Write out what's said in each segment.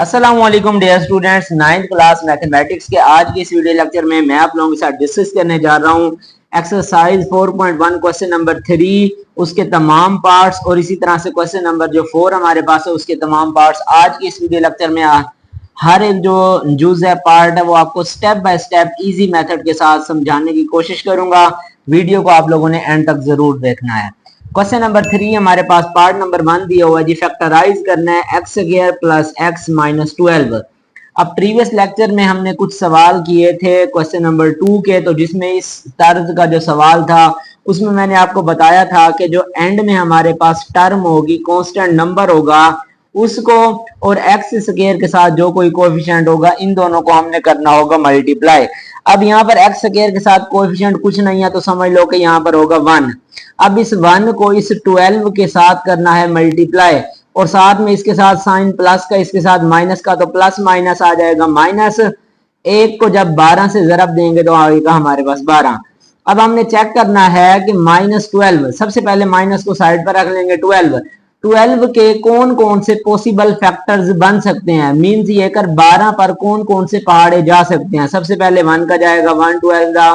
अस्सलामुअलैकुम dear students, 9th class mathematics के आज की इस वीडियो लेक्चर में मैं आप लोगों के साथ डिस्कस करने जा रहा हूं एक्सरसाइज 4.1 क्वेश्चन नंबर 3 उसके तमाम पार्ट्स और इसी तरह से क्वेश्चन नंबर जो 4 हमारे पास है उसके तमाम पार्ट्स। आज की इस वीडियो लेक्चर में हर एक जो जुज है पार्ट है वो आपको step by step easy method के साथ समझाने की कोशिश करूंगा। वीडियो को आप लोगों ने एंड तक जरूर देखना है। क्वेश्चन नंबर 3 हमारे पास पार्ट नंबर 1 दिया हुआ है जी, फैक्टराइज करना है x square plus x minus 12। अब प्रीवियस लेक्चर में हमने कुछ सवाल किए थे क्वेश्चन नंबर 2 के, तो जिसमें इस तर्ज का जो सवाल था उसमें मैंने आपको बताया था कि जो एंड में हमारे पास टर्म होगी, कांस्टेंट नंबर होगा, उसको और एक्स स्क्वायर के साथ जो कोई कोएफिशिएंट होगा इन दोनों को हमने करना होगा मल्टीप्लाई। अब यहाँ पर एक्स स्क्वायर के साथ कोएफिशिएंट कुछ नहीं है तो समझ लो कि यहाँ पर होगा 1। अब इस 1 को इस 12 के साथ करना है मल्टीप्लाई और साथ में इसके साथ साइन प्लस का, इसके साथ माइनस का, तो प्लस माइनस आ जाएगा माइनस। एक को जब 12 से जरब देंगे तो आएगा हमारे पास 12। अब हमने चेक करना है कि -12, सबसे पहले माइनस को साइड पर रख लेंगे। 12 के कौन कौन से पॉसिबल फैक्टर्स बन सकते हैं, मींस ये कर 12 पर कौन कौन से पहाड़े जा सकते हैं। सबसे पहले 1 का जाएगा 1 12 दा,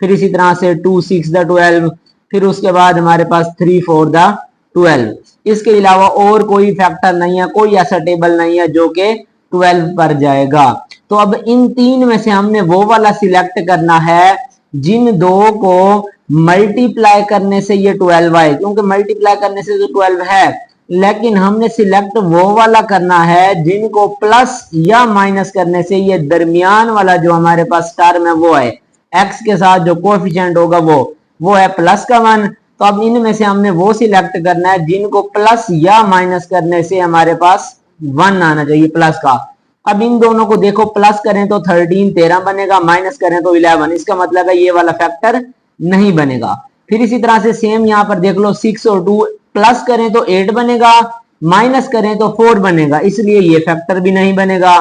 फिर इसी तरह से 2 6 दा 12, फिर उसके बाद हमारे पास 3 4 दा 12। इसके अलावा और कोई फैक्टर नहीं है, कोई ऐसा टेबल नहीं है जो कि 12 पर जाएगा। तो अब इन तीन में से हमने वो वाला सिलेक्ट करना है जिन दो को मल्टीप्लाई करने से ये 12 आए, क्योंकि मल्टीप्लाई करने से तो 12 है, लेकिन हमने सिलेक्ट वो वाला करना है जिनको प्लस या माइनस करने से ये दरमियान वाला जो हमारे पास टर्म है वो है एक्स के साथ जो कोएफिशिएंट होगा वो है प्लस का 1। तो अब इनमें से हमने वो सिलेक्ट करना है जिनको प्लस या माइनस करने से हमारे पास 1 आना चाहिए प्लस का। अब इन दोनों को देखो, प्लस करें तो 13 बनेगा, माइनस करें तो 11, इसका मतलब है ये वाला फैक्टर नहीं बनेगा। फिर इसी तरह से सेम यहाँ पर देख लो, 6 और 2 प्लस करें तो 8 बनेगा, माइनस करें तो 4 बनेगा, इसलिए ये फैक्टर भी नहीं बनेगा।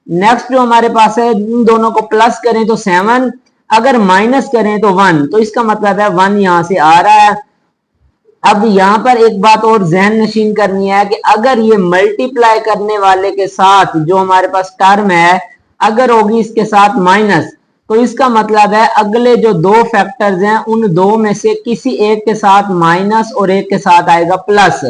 नेक्स्ट जो हमारे पास है, इन दोनों को प्लस करें तो 7, अगर माइनस करें तो 1, तो इसका मतलब है 1 यहां से आ रहा है। अब यहां पर एक बात और जहन नशीन करनी है कि अगर ये मल्टीप्लाई करने वाले के साथ जो हमारे पास टर्म है अगर होगी इसके साथ माइनस, तो इसका मतलब है अगले जो दो फैक्टर्स हैं उन दो में से किसी एक के साथ माइनस और एक के साथ आएगा प्लस।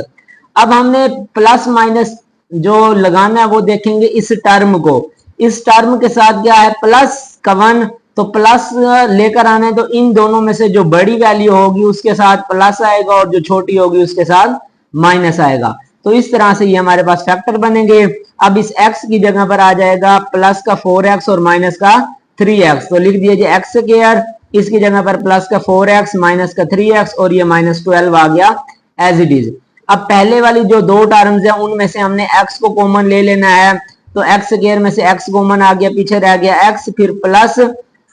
अब हमने प्लस माइनस जो लगाना है वो देखेंगे इस टर्म को, इस टर्म के साथ क्या है प्लस का 1, तो प्लस लेकर आना है तो इन दोनों में से जो बड़ी वैल्यू होगी उसके साथ प्लस आएगा और जो छोटी होगी उसके साथ माइनस आएगा। तो इस तरह से ये हमारे पास फैक्टर बनेंगे। अब इस x की जगह पर आ जाएगा प्लस का 4x और माइनस का 3x, तो लिख दिया एक्स स्क्वायर, इसकी जगह पर प्लस का 4x माइनस का 3x और ये -12 आ गया एज इट इज। अब पहले वाली जो दो टर्म्स है उनमें से हमने x को कॉमन ले लेना है, तो एक्स स्क्वायर में से x कॉमन आ गया, पीछे रह गया x, फिर प्लस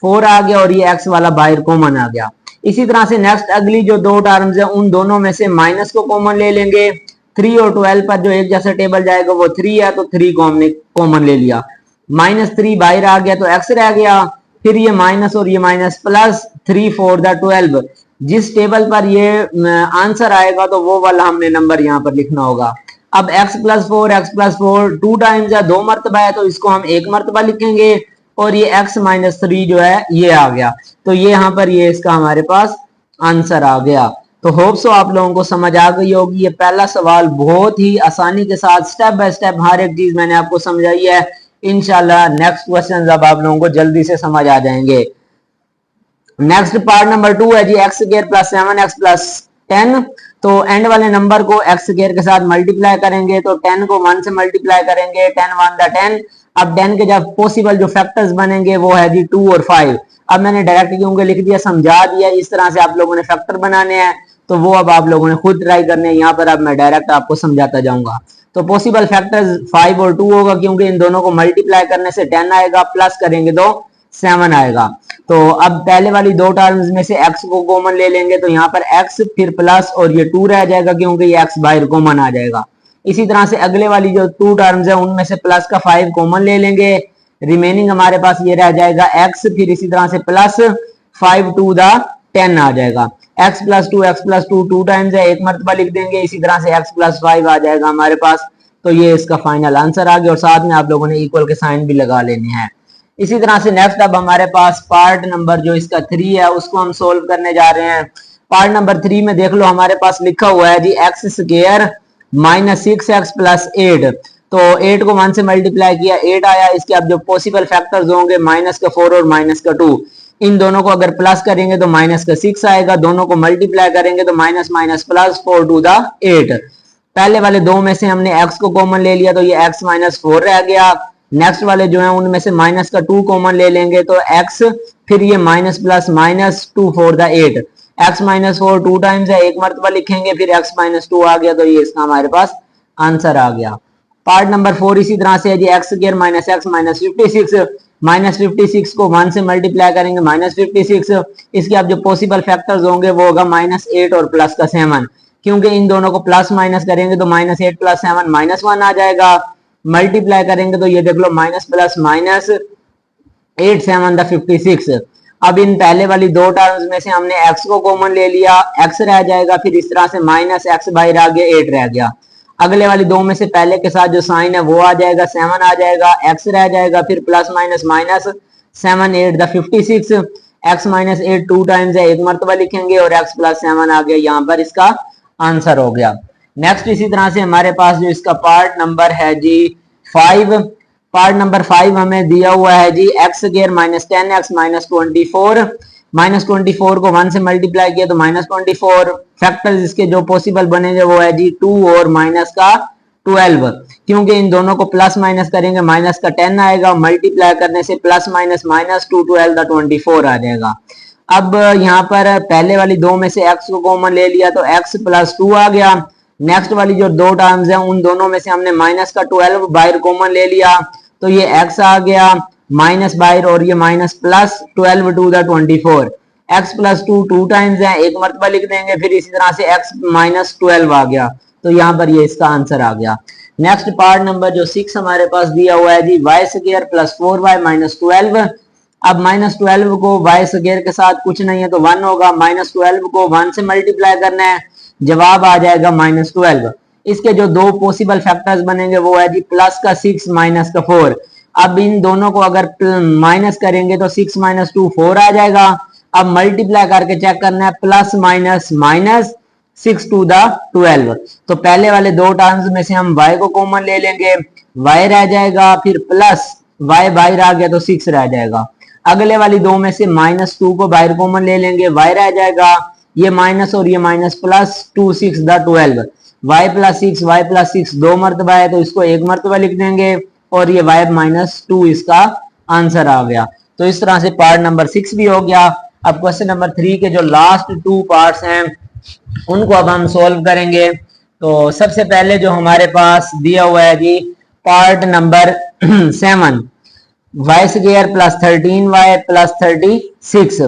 4 आ गया और ये x वाला बाहर कॉमन आ गया। इसी तरह से नेक्स्ट अगली जो दो टर्म्स है उन दोनों में से माइनस को कॉमन ले लेंगे। 3 और 12 पर जो एक जैसा टेबल जाएगा वो 3 है, तो 3 को हमने कॉमन ले लिया, -3 बाहर आ गया तो x रह गया, फिर ये माइनस और ये माइनस प्लस 3 4 दा 12। जिस टेबल पर ये आंसर आएगा तो वो वाला हमने नंबर यहाँ पर लिखना होगा। अब x + 4 x + 4 2 टाइम्स है, 2 मरतबा है, तो इसको हम 1 मरतबा लिखेंगे और ये x - 3 जो है ये आ गया, तो ये यहाँ पर ये इसका हमारे पास आंसर आ गया। तो होप सो आप लोगों को समझ आ गई होगी। ये पहला सवाल बहुत ही आसानी के साथ स्टेप बाय स्टेप हर एक चीज मैंने आपको समझाई है। इंशाल्लाह नेक्स्ट क्वेश्चन अब आप लोगों को जल्दी से समझ आ जाएंगे। नेक्स्ट पार्ट नंबर 2 है जी, x square plus 7x plus 10। तो एंड वाले नंबर को एक्स स्क्वायर के साथ मल्टीप्लाई करेंगे, तो 10 को 1 से मल्टीप्लाई करेंगे, 10 1 दा 10। अब 10 के जब पॉसिबल जो फैक्टर्स बनेंगे वो है जी 2 और 5। अब मैंने डायरेक्ट क्योंकि लिख दिया, समझा दिया, इस तरह से आप लोगों ने फैक्टर बनाने हैं, तो वो अब आप लोगों ने खुद ट्राई करने हैं। यहाँ पर अब मैं डायरेक्ट आपको समझाता जाऊंगा। तो पॉसिबल फैक्टर्स 5 और 2 होगा, क्योंकि इन दोनों को मल्टीप्लाई करने से 10 आएगा, प्लस करेंगे तो 7 आएगा। तो अब पहले वाली दो टर्म्स में से x को कॉमन ले लेंगे, तो यहाँ पर x फिर प्लस और ये 2 रह जाएगा, क्योंकि ये x बाहर कॉमन आ जाएगा। इसी तरह से अगले वाली जो 2 टर्म्स है उनमें से प्लस का 5 कॉमन ले लेंगे, रिमेनिंग हमारे पास ये रह जाएगा x, फिर इसी तरह से प्लस 5 2 दा 10 आ जाएगा। x + 2 2 टाइम्स है, 1 मरतबा लिख देंगे, इसी तरह से x + 5 आ जाएगा हमारे पास। तो ये इसका फाइनल आंसर आ गया और साथ में आप लोगों ने इक्वल के साइन भी लगा लेने हैं। इसी तरह से नेक्स्ट अब हमारे पास पार्ट नंबर जो इसका 3 है उसको हम सोल्व करने जा रहे हैं। पार्ट नंबर 3 में देख लो हमारे पास लिखा हुआ है जी x square minus 6x plus 8। तो 8 को 1 से मल्टीप्लाई किया 8 आया। इसके अब जो पॉसिबल फैक्टर्स होंगे माइनस का 4 और माइनस का 2, इन दोनों को अगर प्लस करेंगे तो माइनस का 6 आएगा, दोनों को मल्टीप्लाई करेंगे तो minus minus plus 4 to the 8। पहले वाले दो में से हमने x को कॉमन ले लिया तो ये x माइनस 4 रह गया। नेक्स्ट वाले जो है उनमें से माइनस का 2 कॉमन ले लेंगे तो x, फिर ये minus plus minus 2 4 the 8। x minus 4 2 times है, एक मरतबा लिखेंगे, फिर x माइनस 2 आ गया तो ये इसका हमारे पास आंसर आ गया। पार्ट नंबर 4 इसी तरह से है जी x square minus x minus 56। Minus 56 को 1 से मल्टीप्लाई करेंगे माइनस 56। इसके अब जो पॉसिबल फैक्टर्स होंगे वो होगा माइनस 8 और प्लस का 7, क्योंकि इन दोनों को प्लस माइनस करेंगे तो माइनस 8 प्लस 7 माइनस 1 आ जाएगा। मल्टीप्लाई करेंगे तो ये देख लो माइनस प्लस माइनस 8 7 द 56। अब इन पहले वाली दो टर्म्स में से हमने x को कॉमन ले लिया, x रह जाएगा, फिर इस तरह से माइनस x बाहर आ गया 8 रह गया। अगले वाली दो में से पहले के साथ जो साइन है वो आ जाएगा 7 आ जाएगा, x रह जाएगा, फिर plus minus minus 7 8 the 56। x minus 8 2 times है, एक मरतबा लिखेंगे और x प्लस 7 आ गया, यहाँ पर इसका आंसर हो गया। नेक्स्ट इसी तरह से हमारे पास जो इसका पार्ट नंबर है जी 5। पार्ट नंबर 5 हमें दिया हुआ है जी x square minus 10x minus 24। Minus 24 को 1 से मल्टीप्लाई किया तो माइनस 24। फैक्टर्स इसके जो पॉसिबल बनेंगे वो है जी 2 और माइनस का 12, क्योंकि इन दोनों को प्लस माइनस करेंगे माइनस का 10 आएगा, मल्टीप्लाई करने से प्लस माइनस माइनस 2 12 द 24 आ जाएगा। अब यहाँ पर पहले वाली दो में से x को कॉमन ले लिया तो x प्लस 2 आ गया। नेक्स्ट वाली जो दो टर्म्स हैं उन दोनों में से हमने माइनस का 12 बाहर कॉमन ले लिया तो ये x आ गया माइनस बाहर और ये minus plus 12 to the 24। x plus 2 2 times है, एक मरतबा लिख देंगे, फिर इसी तरह से x माइनस 12 आ गया तो यहाँ पर ये इसका आंसर आ गया। नेक्स्ट पार्ट नंबर जो 6 हमारे पास दिया हुआ है जी y square plus 4y minus 12। अब माइनस 12 को वाई स्क्वायर के साथ कुछ नहीं है तो 1 होगा, माइनस 12 को 1 से मल्टीप्लाई करना है, जवाब आ जाएगा माइनस 12। इसके जो दो पॉसिबल फैक्टर्स बनेंगे वो है जी प्लस का 6 माइनस का 4। अब इन दोनों को अगर माइनस करेंगे तो 6 माइनस 2 4 आ जाएगा। अब मल्टीप्लाई करके चेक करना है plus minus minus 6 to the 12। तो पहले वाले दो टर्म्स में से हम y को कॉमन ले लेंगे, y रह जाएगा, फिर प्लस y बाहर आ गया तो 6 रह जाएगा। अगले वाली दो में से माइनस 2 को बाहर कॉमन ले लेंगे, y रह जाएगा, ये माइनस और ये minus plus 2 6 the 12। y plus 6 दो मरतबा है तो इसको एक मरतबा लिख देंगे और ये y माइनस 2 इसका आंसर आ गया। तो इस तरह से पार्ट नंबर 6 भी हो गया। अब क्वेश्चन नंबर 3 के जो लास्ट 2 पार्ट्स हैं उनको अब हम सोल्व करेंगे। तो सबसे पहले जो हमारे पास दिया हुआ है जी part number 7 y square plus 13y plus 36।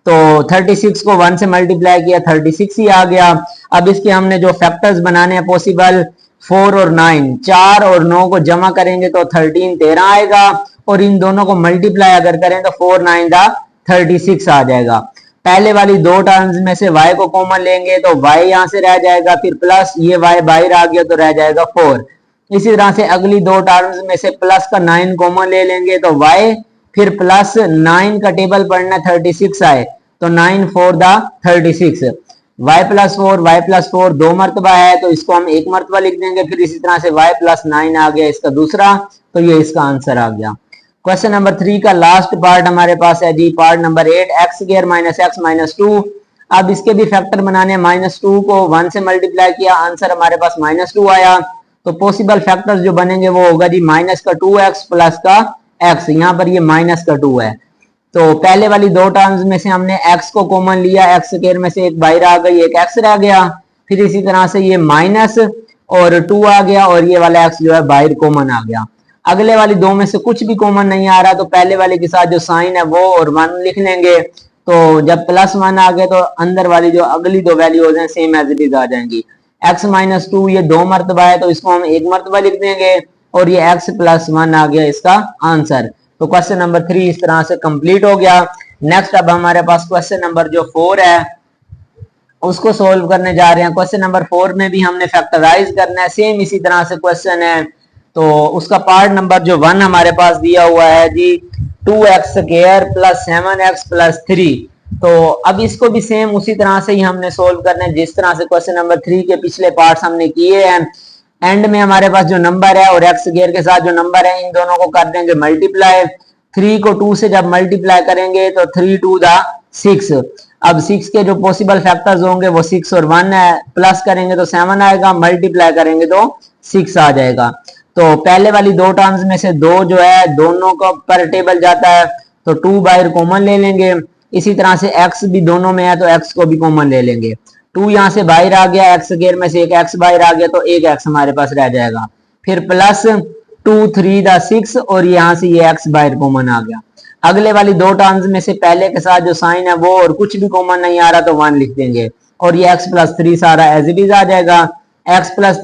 तो 36 को 1 से मल्टीप्लाई किया 36 ही आ गया। अब इसके हमने जो फैक्टर्स बनाने हैं पॉसिबल 4 और 9, 4 और 9 को जमा करेंगे तो 13 13 आएगा और इन दोनों को मल्टीप्लाई अगर करें तो 4 9 द 36 आ जाएगा। पहले वाली दो टर्म्स में से y को कॉमन लेंगे तो y यहां से रह जाएगा, फिर प्लस ये y बाहर आ गया तो रह जाएगा 4। इसी तरह से अगली दो टर्म्स में से प्लस का 9 कॉमन ले लेंगे तो y, फिर प्लस 9 का टेबल पढ़ना 36 आए तो 9 4 द 36। y प्लस 4 दो मरतबा है तो इसको हम एक मरतबा लिख देंगे, फिर इसी तरह से y प्लस 9 आ गया इसका दूसरा, तो ये इसका आंसर आ गया। क्वेश्चन नंबर 3 का लास्ट पार्ट हमारे पास है जी part number 8 x square minus x minus 2। अब इसके भी फैक्टर बनाने, माइनस 2 को 1 से मल्टीप्लाई किया, आंसर हमारे पास माइनस 2 आया। तो पॉसिबल फैक्टर्स जो बनेंगे वो होगा जी माइनस का 2x प्लस का x, यहाँ पर ये माइनस का 2 है। तो पहले वाली दो टर्म्स में से हमने x को कॉमन लिया, x स्क्वायर में से एक बाहर आ गई, एक x रह गया, फिर इसी तरह से ये माइनस और 2 आ गया और ये वाला x जो है बाहर कॉमन आ गया। अगले वाली दो में से कुछ भी कॉमन नहीं आ रहा तो पहले वाले के साथ जो साइन है वो और 1 लिख लेंगे। तो जब प्लस 1 आ गए तो अंदर वाली जो अगली दो वैल्यूज हैं सेम एज इट इज आ जाएंगी। x माइनस 2 ये दो मरतबा है तो इसको हम एक मरतबा लिख देंगे और ये x प्लस 1 आ गया इसका आंसर। तो क्वेश्चन नंबर 3 इस तरह से कंप्लीट हो गया। नेक्स्ट अब हमारे पास क्वेश्चन नंबर जो 4 है उसको सोल्व करने जा रहे हैं। क्वेश्चन नंबर 4 में भी हमने फैक्टराइज करना है, सेम इसी तरह से क्वेश्चन है। तो उसका पार्ट नंबर जो 1 हमारे पास दिया हुआ है जी 2x square plus 7x plus 3। तो अब इसको भी सेम उसी तरह से ही हमने सोल्व करना है जिस तरह से क्वेश्चन नंबर 3 के पिछले पार्ट्स हमने किए हैं। एंड में हमारे पास जो नंबर है और एक्स स्क्वायर के साथ जो नंबर है इन दोनों को कर देंगे मल्टीप्लाई। 3 को 2 से जब मल्टीप्लाई करेंगे तो 3 2 द 6। अब 6 के जो पॉसिबल फैक्टर्स होंगे वो 6 और 1 है, प्लस करेंगे तो 7 आएगा, मल्टीप्लाई करेंगे तो 6 आ जाएगा। तो पहले वाली दो टर्म्स में से दो जो है दोनों को पर टेबल जाता है तो 2 बाहर कॉमन ले लेंगे। इसी तरह से x भी दोनों में है तो x को भी कॉमन ले लेंगे। 2 यहाँ से बाहर आ गया, x स्क्वायर में से एक x बाहर आ गया तो एक x हमारे पास रह जाएगा। फिर प्लस 2 3 द 6 और यहाँ से ये x बाहर कॉमन आ गया। अगले वाली दो टर्म्स में से पहले के साथ जो साइन है वो और कुछ भी कॉमन नहीं आ रहा तो 1 लिख देंगे और ये x प्लस 3 सारा एज इट इज आ जाएगा। x प्लस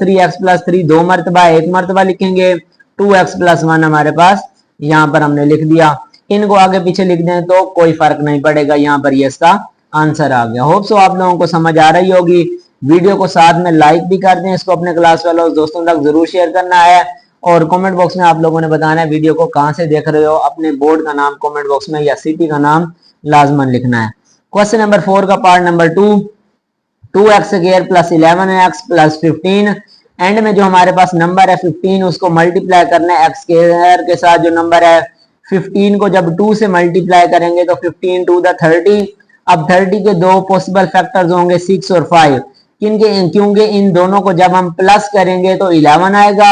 3 दो मरतबा एक मरतबा लिखेंगे, 2x प्लस 1 हमारे पास यहाँ पर हमने लिख दिया। इनको आगे पीछे लिख दें तो कोई फर्क नहीं पड़ेगा, यहाँ पर ये इसका आंसर आ गया। होप सो आप लोगों को समझ आ रही होगी। वीडियो को साथ में लाइक भी कर दें, इसको अपने क्लास वालों दोस्तों तक जरूर शेयर करना है और कमेंट बॉक्स में आप लोगों ने बताना है वीडियो को कहां से देख रहे हो। अपने बोर्ड का नाम कमेंट बॉक्स में या सिटी का नाम लाजमन लिखना है। क्वेश्चन नंबर 4 का part number 2 2x square plus 11x plus 15। And में जो हमारे पास नंबर है 15 उसको मल्टीप्लाई करना है x स्क्वायर के साथ जो नंबर है 15 को जब 2 से मल्टीप्लाई करेंगे तो 15 2 द 30। अब 30 के दो पॉसिबल फैक्टर्स होंगे 6 और 5। क्योंकि इन दोनों को जब हम प्लस करेंगे तो 11 आएगा,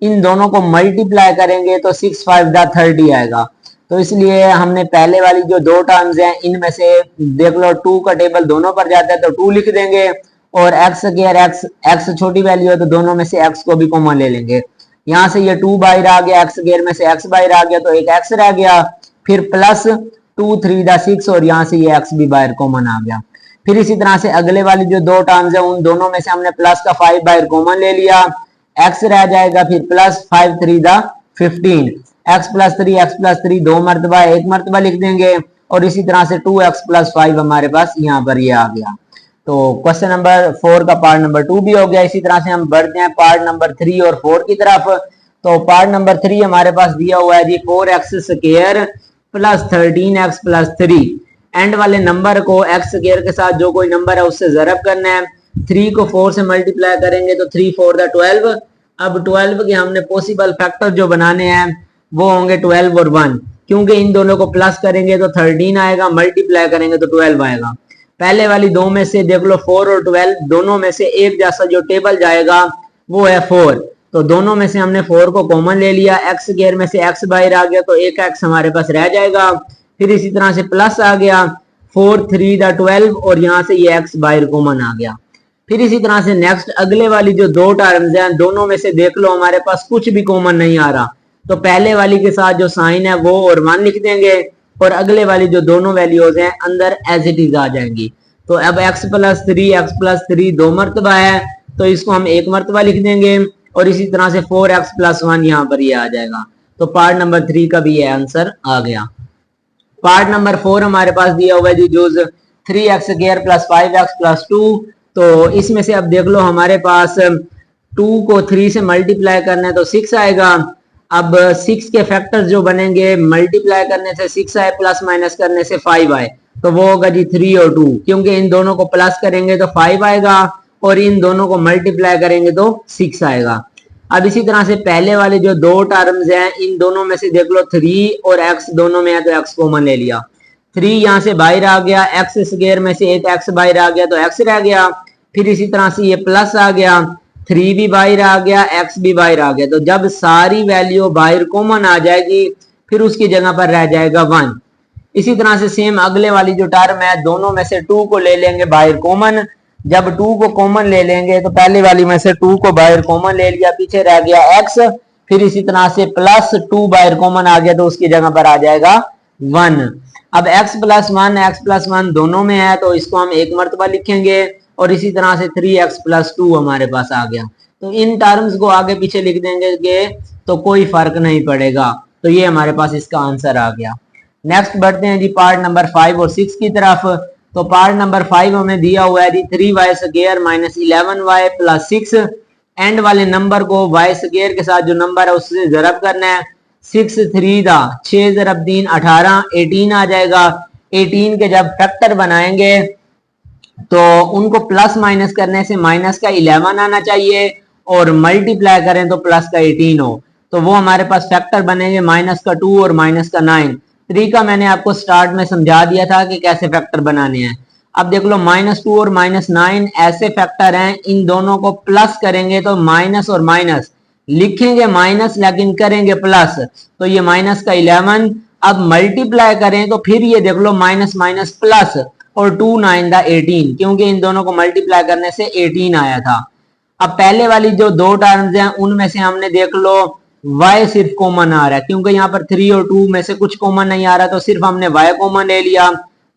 इन दोनों को मल्टीप्लाई करेंगे तो 6 5 द 30 आएगा। तो इसलिए हमने पहले वाली जो दो टर्म्स हैं इनमें से देख लो 2 का टेबल दोनों पर जाता है तो 2 लिख देंगे और x स्क्वायर x छोटी वैल्यू है तो दोनों में से x को भी कॉमन ले लेंगे। यहाँ से ये 2 बाहर आ गया, x स्क्वायर में से x बाहर आ गया तो एक x रह गया। फिर प्लस 2 3 द 6 और यहाँ से ये x भी बाहर कॉमन आ गया। फिर इसी तरह से अगले वाली जो दो टर्म्स है उन दोनों में से हमने प्लस का 5 बाहर कॉमन ले लिया, x रह जाएगा। फिर प्लस 5 3 द 15, x प्लस 3 दो मरतबा एक मरतबा लिख देंगे और इसी तरह से 2x प्लस 5 हमारे पास यहाँ पर ये आ गया। तो क्वेश्चन नंबर 4 का पार्ट नंबर 2 भी हो गया। इसी तरह से हम बढ़ते हैं पार्ट नंबर 3 और 4 की तरफ। तो पार्ट नंबर 3 हमारे पास दिया हुआ है जी 4x square plus 13x plus 3। And वाले नंबर को x स्क्वायर के साथ जो कोई नंबर है उससे ज़रब करना है। 3 को 4 से मल्टीप्लाई करेंगे तो 3 4 द 12। अब 12 के हमने पॉसिबल फैक्टर जो बनाने हैं वो होंगे 12 और 1। क्योंकि इन दोनों को प्लस करेंगे तो 13 आएगा, मल्टीप्लाई करेंगे तो 12 आएगा। पहले वाली दो में से देख लो 4 और 12 दोनों में से एक जैसा जो टेबल जाएगा वो है 4। तो दोनों में से हमने 4 को कॉमन ले लिया, x स्क्वायर में से x बाहर आ गया तो एक x हमारे पास रह जाएगा। फिर इसी तरह से प्लस आ गया 4 3 द 12 और यहाँ से ये x बाहर कॉमन आ गया। फिर इसी तरह से नेक्स्ट अगले वाली जो दो टर्म्स हैं दोनों में से देख लो हमारे पास कुछ भी कॉमन नहीं आ रहा तो पहले वाली के साथ जो साइन है वो और 1 लिख देंगे और अगले वाली जो दोनों वैल्यूज हैं अंदर एज इट इज आ जाएंगी। तो अब x प्लस 3 दो मरतबा है तो इसको हम एक मरतबा लिख देंगे और इसी तरह से 4x प्लस 1 यहाँ पर ये आ जाएगा। तो पार्ट नंबर 3 का भी ये आंसर आ गया। पार्ट नंबर 4 हमारे पास दिया हुआ है जी जूज 3x square plus 5x plus 2। तो इसमें से अब देख लो हमारे पास 2 को 3 से मल्टीप्लाई करना है तो 6 आएगा। अब 6 के फैक्टर्स जो बनेंगे मल्टीप्लाई करने से 6 आए प्लस माइनस करने से 5 आए तो वो होगा जी 3 और 2। क्योंकि इन दोनों को प्लस करेंगे तो 5 आएगा और इन दोनों को मल्टीप्लाई करेंगे तो 6 आएगा। अब इसी तरह से पहले वाले जो दो टर्म्स हैं इन दोनों में से देख लो 3 और x दोनों में है तो x कॉमन ले लिया। 3 यहाँ से बाहर आ गया, x स्क्वायर में से एक x बाहर आ गया तो x रह गया। फिर इसी तरह से ये प्लस आ गया, 3 भी बाहर आ गया, x भी बाहर आ गया। तो जब सारी वैल्यू बाहर कॉमन आ जाएगी फिर उसकी जगह पर रह जाएगा 1। इसी तरह से सेम अगले वाली जो टर्म है दोनों में से 2 को ले लेंगे बाहर कॉमन। जब 2 को कॉमन ले लेंगे तो पहले वाली में से 2 को बाहर कॉमन ले लिया, पीछे रह गया x। फिर इसी तरह से प्लस 2 बाहर कॉमन आ गया तो उसकी जगह पर आ जाएगा 1। अब x प्लस 1 दोनों में है तो इसको हम एक मरतबा लिखेंगे और इसी तरह से 3x प्लस 2 हमारे पास आ गया। तो इन टर्म्स को आगे पीछे लिख देंगे तो कोई फर्क नहीं पड़ेगा। तो ये हमारे पास इसका आंसर आ गया। नेक्स्ट बढ़ते हैं जी पार्ट नंबर 5 और 6 की तरफ। तो पार्ट नंबर 5 हमें दिया हुआ है जी 3y² minus 11y plus 6। And वाले नंबर को y² के साथ जो नंबर है उससे जरब करना है। 6 3 दा 6 ज़रब 3 18 18 आ जाएगा। 18 के जब फैक्टर बनाएंगे तो उनको प्लस माइनस करने से माइनस का 11 आना चाहिए और मल्टीप्लाई करें तो प्लस का 18 हो, तो वो हमारे पास फैक्टर बनेंगे माइनस का 2 और माइनस का 9। तरीका मैंने आपको स्टार्ट में समझा दिया था कि कैसे फैक्टर बनाने हैं। अब देख लो -2 और -9 ऐसे फैक्टर हैं, इन दोनों को प्लस करेंगे तो माइनस और माइनस लिखेंगे माइनस लेकिन करेंगे प्लस, तो ये माइनस का 11। अब मल्टीप्लाई करें तो फिर ये देख लो माइनस माइनस प्लस और 2 9 दा 18, क्योंकि इन दोनों को मल्टीप्लाई करने से 18 आया था। अब पहले वाली जो दो टर्म्स हैं उनमें से हमने देख लो y सिर्फ कॉमन आ रहा है, क्योंकि यहाँ पर 3 और 2 में से कुछ कॉमन नहीं आ रहा, तो सिर्फ हमने y कॉमन ले लिया।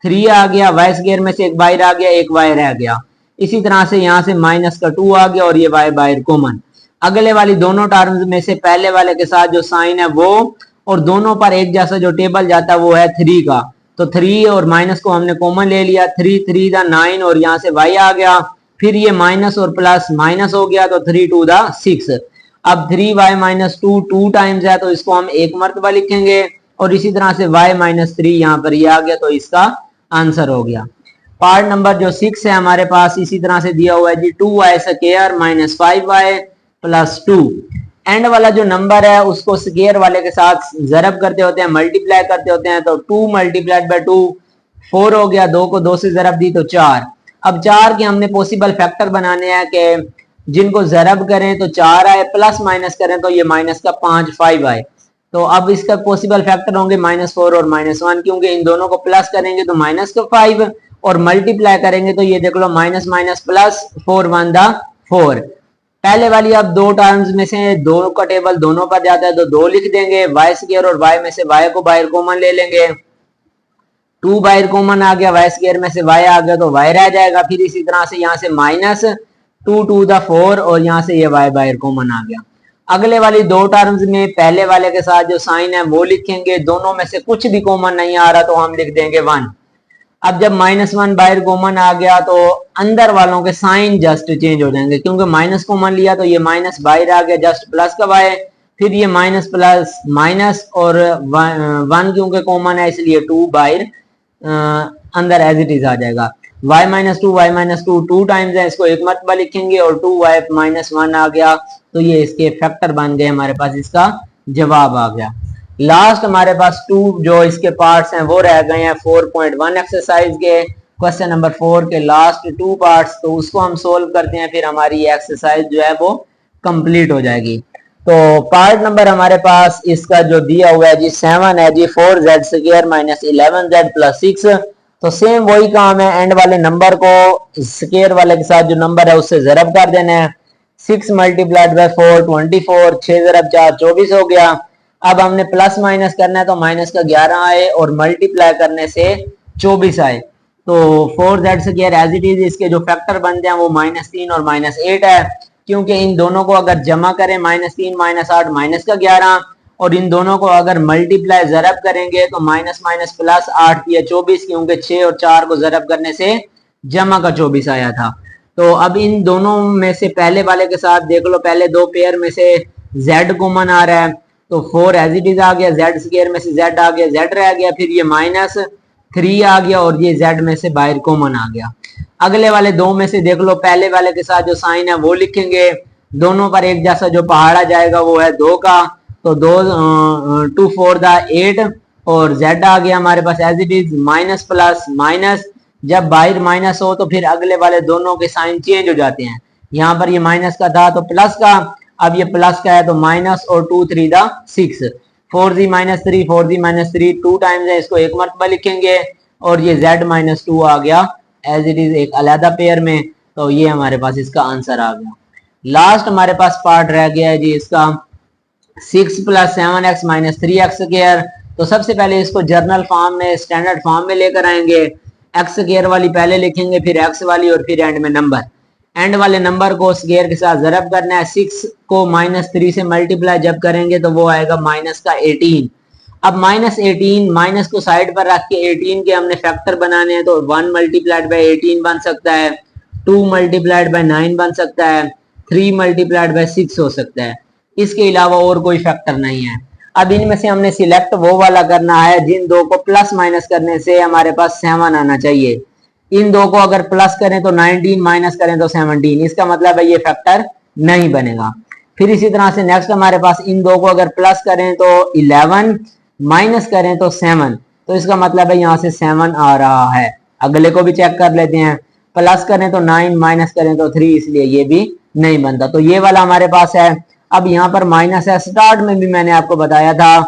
3 आ गया, y² में से एक बाहर आ गया, एक y रह गया। इसी तरह से यहाँ से माइनस का 2 आ गया और ये y बाहर कॉमन। अगले वाली दोनों टर्म्स में से पहले वाले के साथ जो साइन है वो, और दोनों पर एक जैसा जो टेबल जाता है वो है 3 का, तो 3 और माइनस को हमने कॉमन ले लिया। 3 3 दा 9 और यहाँ से y आ गया, फिर ये माइनस और प्लस माइनस हो गया तो 3 2 दा 6। अब 3y माइनस 2 2 टाइम्स है तो इसको हम एक मरतबा लिखेंगे, और इसी तरह से y माइनस 3 यहाँ पर ये आ गया, तो इसका आंसर हो गया। पार्ट नंबर जो 6 है हमारे पास इसी तरह से दिया हुआ है जी 2y² minus 5y plus 2। And वाला जो नंबर है उसको स्क्वायर वाले के साथ जरब करते होते हैं, मल्टीप्लाई करते होते हैं, तो 2 मल्टीप्लाइड बाय 2 4 हो गया, 2 को 2 से जरब दी तो 4। अब 4 के हमने पॉसिबल फैक्टर बनाने हैं कि जिनको जरब करें तो 4 आए, प्लस माइनस करें तो ये माइनस का 5 आए। तो अब इसका पॉसिबल फैक्टर होंगे -4 और -1, क्योंकि इन दोनों को प्लस करेंगे तो माइनस का 5 और मल्टीप्लाई करेंगे तो ये देख लो माइनस माइनस प्लस 4 1 दा 4। पहले वाली अब दो टर्म्स में से दो का टेबल दोनों पर जाता है तो 2 लिख देंगे, y² और y में से y को बाहर कॉमन ले लेंगे। 2 बाहर कॉमन आ गया, y² में से y आ गया तो y रह जाएगा। फिर इसी तरह से यहाँ से -2 2 दा 4 और यहाँ से ये y बाहर कॉमन आ गया। अगले वाली दो टर्म्स में पहले वाले के साथ जो साइन है वो लिखेंगे, दोनों में से कुछ भी कॉमन नहीं आ रहा तो हम लिख देंगे 1। अब जब -1 बाहर कॉमन आ गया तो अंदर वालों के साइन जस्ट चेंज हो जाएंगे, क्योंकि माइनस कॉमन लिया तो ये माइनस बाहर आ गया, जस्ट प्लस का y, फिर ये माइनस प्लस माइनस और 1 क्योंकि कॉमन है इसलिए 2 बाहर अंदर एज इट इज आ जाएगा। y माइनस 2 2 टाइम्स है, इसको एक मरतबा लिखेंगे और 2y माइनस 1 आ गया, तो ये इसके फैक्टर बन गए, हमारे पास इसका जवाब आ गया। लास्ट हमारे पास 2 जो इसके पार्ट्स हैं वो रह गए हैं 4.1 एक्सरसाइज के, क्वेश्चन नंबर 4 के लास्ट 2 पार्ट्स, तो उसको हम सोल्व करते हैं, फिर हमारी एक्सरसाइज जो है वो कंप्लीट हो जाएगी। तो पार्ट नंबर हमारे पास इसका जो दिया हुआ है जी 7 है जी 4z² माइनस 11z प्लस 6। तो सेम वही काम है, एंड वाले नंबर को स्क्वायर वाले के साथ जो नंबर है उससे जरब कर देना है। 6 मल्टीप्लाइड बाय 4 24, 6 ज़रब 4 24 हो गया। अब हमने प्लस माइनस करना है तो माइनस का 11 आए और मल्टीप्लाई करने से 24 आए, तो 4z² एज इट इज, इसके जो फैक्टर बनते हैं वो -3 और -8 है, क्योंकि इन दोनों को अगर जमा करें -3 -8 माइनस का 11, और इन दोनों को अगर मल्टीप्लाई जरब करेंगे तो माइनस माइनस प्लस 8 या 24, क्योंकि 6 और 4 को जरब करने से जमा का 24 आया था। तो अब इन दोनों में से पहले वाले के साथ देख लो, पहले दो पेयर में से z कॉमन आ रहा है, तो 4 एज इट इज आ गया, z² में से z आ गया, z रह गया, फिर ये -3 आ गया और ये z में से बाहर कॉमन आ गया। अगले वाले दो में से देख लो, पहले वाले के साथ जो साइन है वो लिखेंगे, दोनों पर एक जैसा जो पहाड़ा जाएगा वो है 2 का, तो 2 4 दा 8 और z आ गया हमारे पास as it is, minus plus minus, जब बाहर माइनस हो तो फिर अगले वाले दोनों के साइन चेंज हो जाते हैं। यहाँ पर ये माइनस का था तो प्लस का, अब ये प्लस का है तो माइनस और 2 3 दा 6, 4z minus 3 4z minus 3 2 times है, इसको एक मरतबा लिखेंगे, और ये z माइनस 2 आ गया एज इट इज एक अलहदा पेयर में, तो ये हमारे पास इसका आंसर आ गया। लास्ट हमारे पास पार्ट रह गया है जी इसका 6 + 7x माइनस 3x²। तो सबसे पहले इसको जर्नल फॉर्म में, स्टैंडर्ड फॉर्म में लेकर आएंगे, x² वाली पहले लिखेंगे, फिर x वाली, और फिर एंड में नंबर। एंड वाले नंबर को स्क्वायर के साथ जरब करना है। 6 को -3 से मल्टीप्लाई जब करेंगे तो वो आएगा -18। अब -18 माइनस को साइड पर रख के 18 के हमने फैक्टर बनाने हैं, तो 1 मल्टीप्लाइड बाई 18 बन सकता है, 2 मल्टीप्लाइड बाई 9 बन सकता है, 3 मल्टीप्लाइड बाई 6 हो सकता है। इसके अलावा और कोई फैक्टर नहीं है। अब इनमें से हमने सिलेक्ट वो वाला करना है जिन दो को प्लस माइनस करने से हमारे पास 7 आना चाहिए। इन दो को अगर प्लस करें तो 19, माइनस करें तो 17, इसका मतलब है ये फैक्टर नहीं बनेगा। फिर इसी तरह से नेक्स्ट हमारे पास इन दो को अगर प्लस करें तो 11, माइनस करें तो 7, तो इसका मतलब है यहाँ से 7 आ रहा है। अगले को भी चेक कर लेते हैं, प्लस करें तो 9, माइनस करें तो 3, इसलिए ये भी नहीं बनता। तो ये वाला हमारे पास है। अब यहाँ पर माइनस है, स्टार्ट में भी मैंने आपको बताया था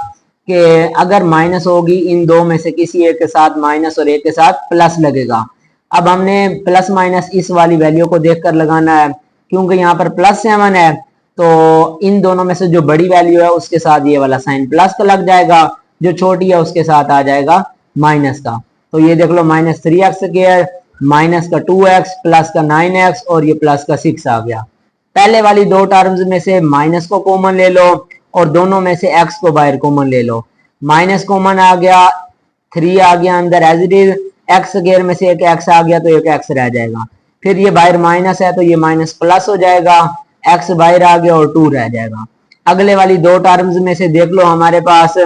कि अगर माइनस होगी इन दो में से किसी एक के साथ माइनस और एक के साथ प्लस लगेगा। अब हमने प्लस माइनस इस वाली वैल्यू को देखकर लगाना है, क्योंकि यहाँ पर +7 है, तो इन दोनों में से जो बड़ी वैल्यू है उसके साथ ये वाला साइन प्लस का लग जाएगा, जो छोटी है उसके साथ आ जाएगा माइनस का। तो ये देख लो -3x², माइनस का 2x, प्लस का 9x और ये प्लस का 6 आ गया। पहले वाली दो टर्म्स में से माइनस को कॉमन ले लो और दोनों में से x को बाहर कॉमन ले लो। माइनस कॉमन आ गया, 3 आ गया अंदर एज इट इज, एक्स गेयर में से एक x आ गया तो एक x रह जाएगा। फिर ये बाहर माइनस है तो ये माइनस प्लस हो जाएगा, x बाहर आ गया और 2 रह जाएगा। अगले वाली दो टर्म्स में से देख लो, हमारे पास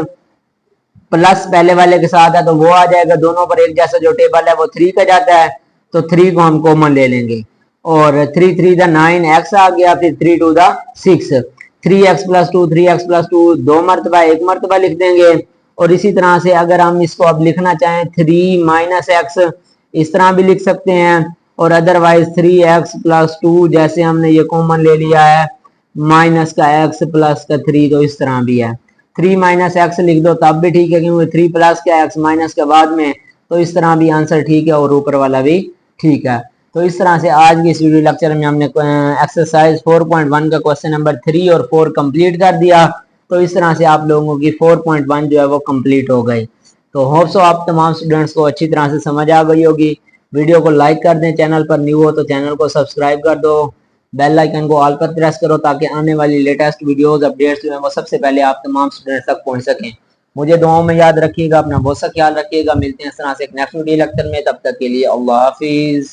प्लस पहले वाले के साथ है तो वो आ जाएगा, दोनों पर एक जैसा जो टेबल है वो 3 का जाता है, तो 3 को हम कॉमन ले लेंगे और 3 3 9 x आ गया, फिर 3 2 6, 3x + 2, 3x + 2 दो मरतबा एक मरतबा लिख देंगे। और इसी तरह से अगर हम इसको अब लिखना चाहें 3 - x, इस तरह भी लिख सकते हैं, और अदरवाइज 3x + 2 जैसे हमने ये कॉमन ले लिया है, माइनस का x प्लस का 3 तो इस तरह भी है। 3 - x लिख दो तब भी ठीक है, क्योंकि 3 प्लस का x माइनस के बाद में, तो इस तरह भी आंसर ठीक है और ऊपर वाला भी ठीक है। तो इस तरह से आज की इस वीडियो लेक्चर में हमने एक्सरसाइज 4.1 का क्वेश्चन नंबर 3 और 4 कंप्लीट कर दिया। तो इस तरह से आप लोगों की 4.1 जो है वो कंप्लीट हो गई। तो होप सो आप तमाम स्टूडेंट्स को अच्छी तरह से समझ आ गई होगी। वीडियो को लाइक कर दें, चैनल पर न्यू हो तो चैनल को सब्सक्राइब कर दो, बेल आइकन को ऑल पर प्रेस करो ताकि आने वाली लेटेस्ट वीडियोस अपडेट्स जो है वो सबसे पहले आप तमाम स्टूडेंट्स तक पहुंच सकें। मुझे दुआओं में याद रखिएगा, अपना बहुत सा ख्याल रखिएगा। मिलते हैं इस तरह से एक नेक्स्ट वीडियो लेक्चर में, तब तक के लिए अल्लाह हाफिज।